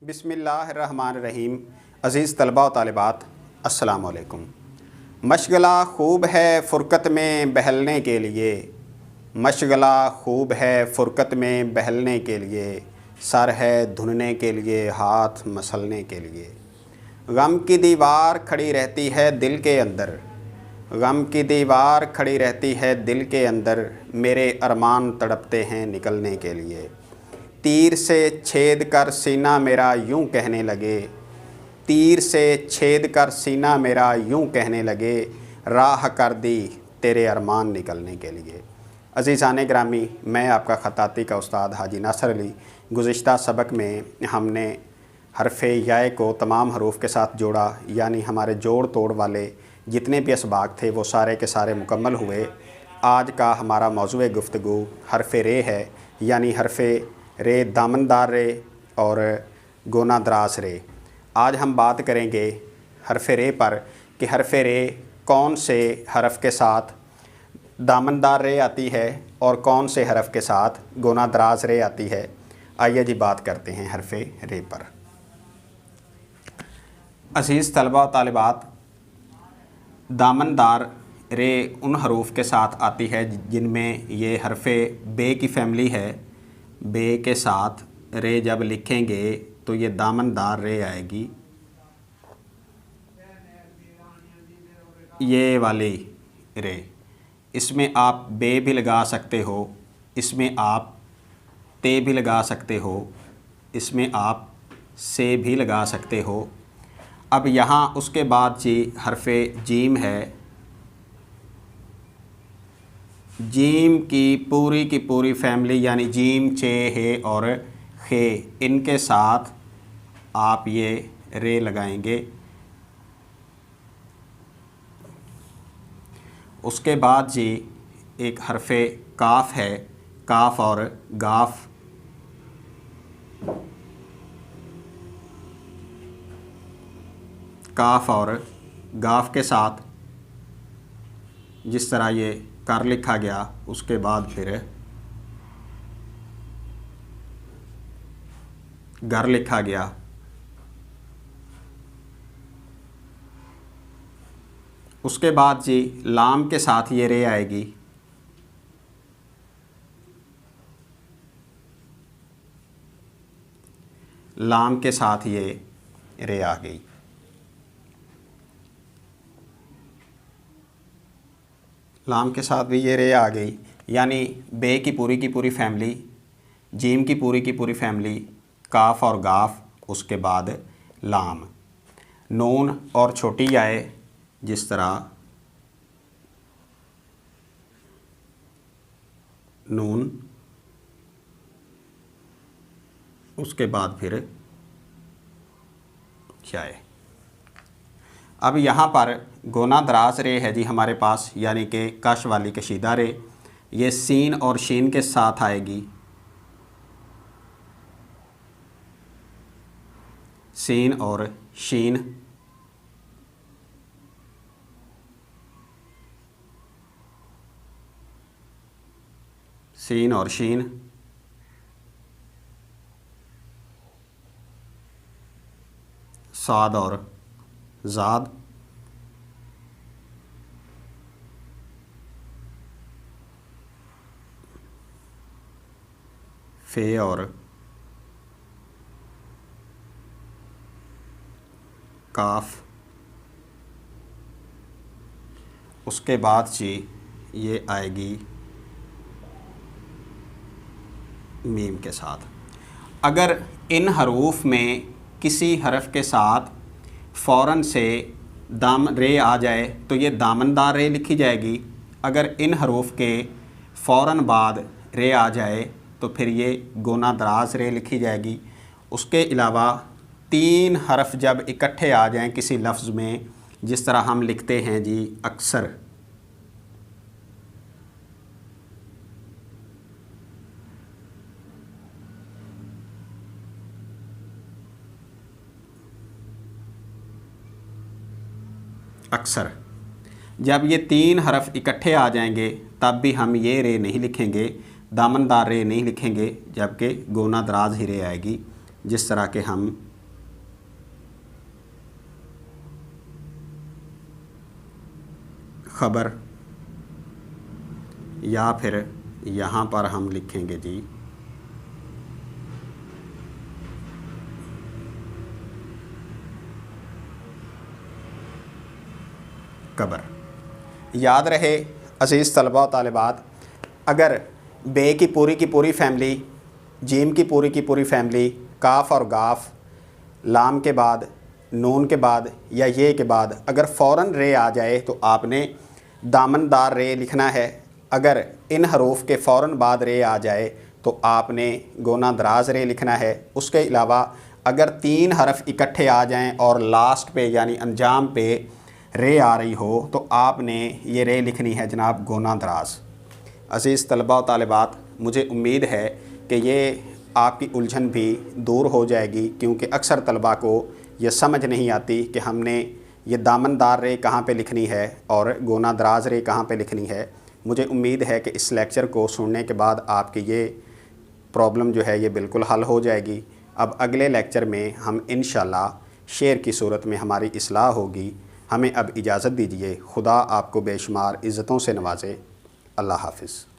बिस्मिल्लाहिर्रहमानिर्रहीम। अज़ीज़ तलबा व तालिबात, अस्सलाम वालेकुम। मशगला खूब है फ़ुरक़त में बहलने के लिए, मशगला खूब है फ़ुरक़त में बहलने के लिए, सर है धुनने के लिए, हाथ मसलने के लिए। गम की दीवार खड़ी रहती है दिल के अंदर, गम की दीवार खड़ी रहती है दिल के अंदर, मेरे अरमान तड़पते हैं निकलने के लिए। तीर से छेद कर सीना मेरा यूं कहने लगे, तीर से छेद कर सीना मेरा यूं कहने लगे, राह कर दी तेरे अरमान निकलने के लिए। अज़ीज़ान ग्रामी, मैं आपका ख़ताती का उस्ताद हाजी नासर अली। गुज़िश्ता सबक में हमने हरफ़े याए को तमाम हरूफ के साथ जोड़ा, यानी हमारे जोड़ तोड़ वाले जितने भी असबाक थे वो सारे के सारे मुकम्मल हुए। आज का हमारा मौज़ूए गुफ्तगू हरफ़े रे है, यानी हरफ़े रे दामनदार रे और गोना दराज रे। आज हम बात करेंगे हरफ़े रे पर कि हरफ़े रे कौन से हरफ़ के साथ दामनदार रे आती है और कौन से हरफ़ के साथ गोना दराज रे आती है। आइए जी बात करते हैं हरफ़े रे पर। अज़ीज़ तलबा व तालिबात, दामनदार रे उन हरूफ के साथ आती है जिनमें ये हरफ़े बे की फ़ैमिली है। बे के साथ रे जब लिखेंगे तो ये दामनदार रे आएगी। ये वाली रे, इसमें आप बे भी लगा सकते हो, इसमें आप ते भी लगा सकते हो, इसमें आप से भी लगा सकते हो। अब यहाँ उसके बाद जी हरफ़े जीम है। जीम की पूरी फैमिली यानी जीम, चे, हे और खे, इनके साथ आप ये रे लगाएंगे। उसके बाद जी एक हरफ़े काफ है। काफ और गाफ, काफ और गाफ के साथ जिस तरह ये कर लिखा गया, उसके बाद फिर घर लिखा गया। उसके बाद जी लाम के साथ ये रे आएगी। लाम के साथ ये रे आ गई। लाम के साथ भी ये रे आ गई, यानी बे की पूरी फैमिली, जीम की पूरी फैमिली, काफ और गाफ, उसके बाद लाम। नून और छोटी आए जिस तरह नून, उसके बाद फिर चाय। अब यहाँ पर गोना दराज रे है जी हमारे पास, यानी कि कश वाली कशीदा रे। ये सीन और शीन के साथ आएगी। सीन और शीन, सीन और शीन, साद और ज़ाद, फे और काफ। उसके बाद जी ये आएगी मीम के साथ। अगर इन हरूफ में किसी हरफ के साथ फ़ौरन से दाम रे आ जाए तो ये दामनदार रे लिखी जाएगी। अगर इन हरूफ के फ़ौरन बाद रे आ जाए तो फिर ये गोना दराज रे लिखी जाएगी। उसके अलावा तीन हरफ जब इकट्ठे आ जाएं किसी लफ्ज़ में, जिस तरह हम लिखते हैं जी अक्सर, अक्सर, जब ये तीन हरफ इकट्ठे आ जाएंगे तब भी हम ये रे नहीं लिखेंगे, दामनदार रे नहीं लिखेंगे, जबकि गोना दराज ही रे आएगी। जिस तरह के हम ख़बर, या फिर यहाँ पर हम लिखेंगे जी कबर। याद रहे अज़ीज़ तलबा और तालिबात, अगर बे की पूरी फैमिली, जीम की पूरी फैमिली, काफ और गाफ, लाम के बाद, नून के बाद या ये के बाद अगर फ़ौरन रे आ जाए तो आपने दामनदार रे लिखना है। अगर इन हरूफ के फ़ौरन बाद रे आ जाए तो आपने गोना दराज रे लिखना है। उसके अलावा अगर 3 हरफ इकट्ठे आ जाएं और लास्ट पे यानी अंजाम पे रे आ रही हो तो आपने ये रे लिखनी है जनाब गोना दराज। अज़ीज़ तलबा और तालिबात, मुझे उम्मीद है कि ये आपकी उलझन भी दूर हो जाएगी, क्योंकि अक्सर तलबा को ये समझ नहीं आती कि हमने ये दामनदार रे कहाँ पे लिखनी है और गोना दराज रे कहाँ पे लिखनी है। मुझे उम्मीद है कि इस लेक्चर को सुनने के बाद आपकी ये प्रॉब्लम जो है ये बिल्कुल हल हो जाएगी। अब अगले लेक्चर में हम इंशाल्लाह शेर की सूरत में हमारी इस्लाह होगी। हमें अब इजाज़त दीजिए। खुदा आपको बेशुमार इज़्ज़तों से नवाज़े। अल्लाह हाफ़िज़।